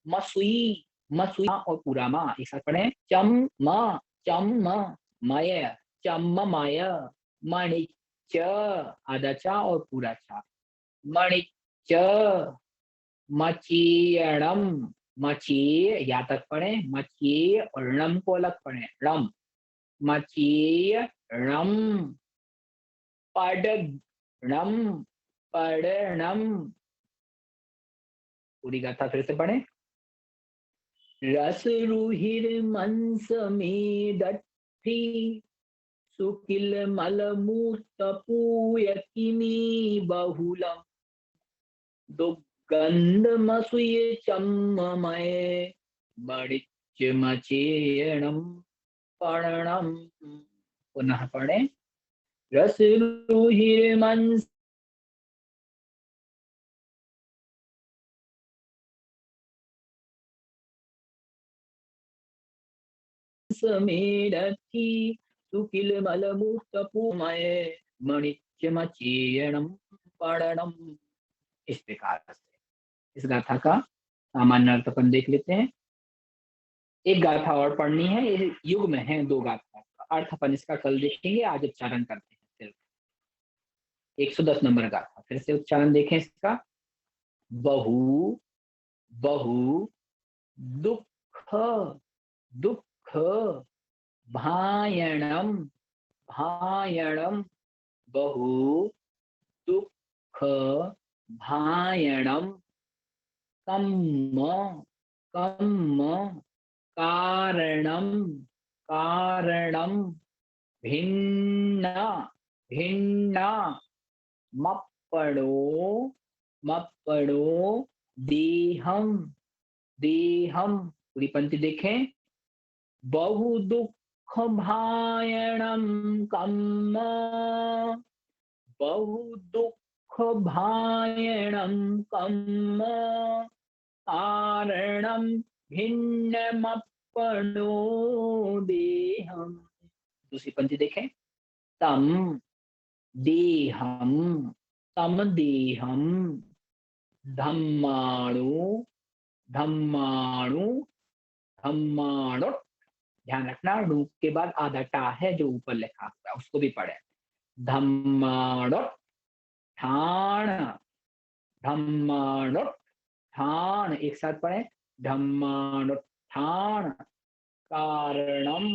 मसुई, मसुई और पूरा मा एक साथ पढ़े। चम म, चम म, मय, चम्ममय, मणिच, आधा चा और पूरा चा, मणिच, मचीयणम, मचेय या तक पढ़े, मचेय और रम को अलग पढ़े, रम, मचेय रम, पड रम, पढ़नम। पूरी गाथा फिर से पढ़े। रस रुहिर मंस में दठी, सुकिल मल मूत पूयकिनी बहुलम, दुर्गंध मसुय चम्ममय, मणिच मचेयणम पर्णम। पुनः पढ़े। रस रुहिर मंस मेढकी, सुकिल मलमुक्त पुमय, मणिच मचेयणम पर्णम। इस प्रकार से इस गाथा का सामान्य अर्थ अपन देख लेते हैं। एक गाथा और पढ़नी है, ये युग में है दो गाथा, अर्थ अपन इसका कल देखेंगे, आज उच्चारण करते हैं सिर्फ। 110 नंबर गाथा, फिर से उच्चारण देखें इसका। बहु बहु दुख दुख, भायणम भायणम, बहु दुख भायणम, कम्म कम्म, कारणम कारणम, भिन्न भिन्न, मप्पड़ो मप्पड़ो, देहम देहम। पूरी पंक्ति देखें। बहु दुख भायणम कम्म, बहु दुख भायणम कम्म, कारणम भिन्नमप्पणो देहम। दूसरी पंक्ति देखें। तम देहम तम देहम, धम्माणु धम्माणु धम्माणु। ध्यान रखना, रू के बाद आधा टा है जो ऊपर लिखा हुआ है, उसको भी पढ़े। धम्माणु ठाण, धम्माणु ठाण, एक साथ पढ़े। धम्माणु ठाण, कारणम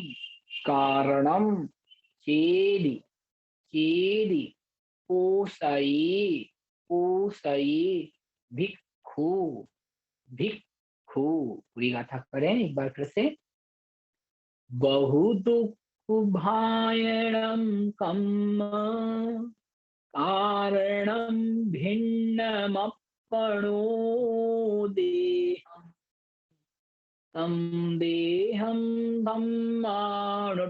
कारणम, चेदि चेदि, पोसई पोसई, भिक्खु भिक्खु। पूरी गाथा करें एक बार फिर से। बहु दुख भायणम कम्म, कारणम भिन्नमप्पणो देहम, तम देहम धम्मानुत्थान,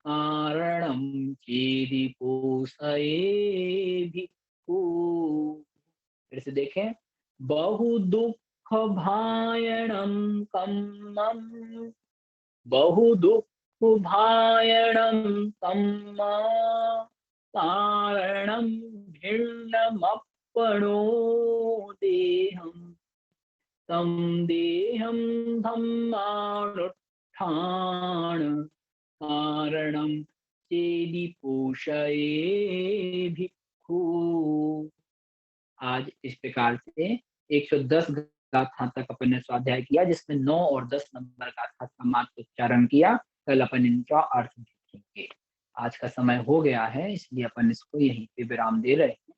कारणम चेदि पोषये भिक्खु। फिर से देखें। बहु दुख भायणम कम्मम, बहु दुख भायणम कम्म, कारणम भिन्नमप्पणो देहम, तम देहम धम्मानुत्थान, कारणम चेदि पोषये भिक्खु। आज इस प्रकार से 110 गाथा तक अपन ने स्वाध्याय किया, जिसमें 9 और 10 नंबर गाथा का मात्र उच्चारण किया। कल अपन इनका अर्थ देखेंगे। आज का समय हो गया है, इसलिए अपन इसको यहीं पे विराम दे रहे हैं।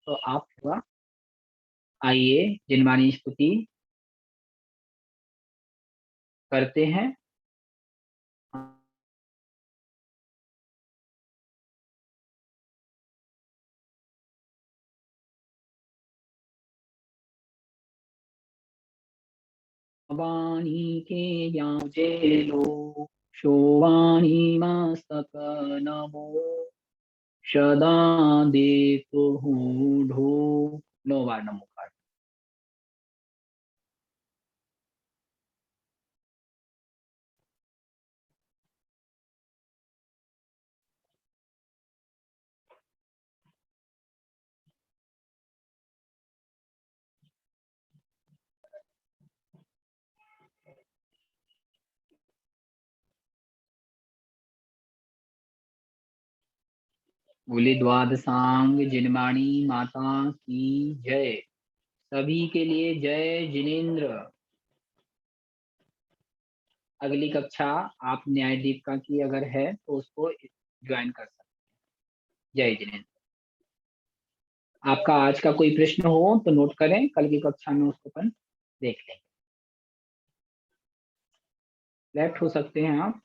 तो आप हुआ, आइए जिनवानी स्तुति करते हैं। वाणी के याजेलो, शोवाणी मास्तक नमो, सदा देखो ढो। 9 बार नमो का बोले द्वादशांग जिनवाणी माता की जय। सभी के लिए जय जिनेन्द्र। अगली कक्षा आप न्याय दीपिका की अगर है तो उसको ज्वाइन कर सकते हैं। जय जिनेन्द्र। आपका आज का कोई प्रश्न हो तो नोट करें, कल की कक्षा में उसको अपन देख लेंगे। लेफ्ट हो सकते हैं आप।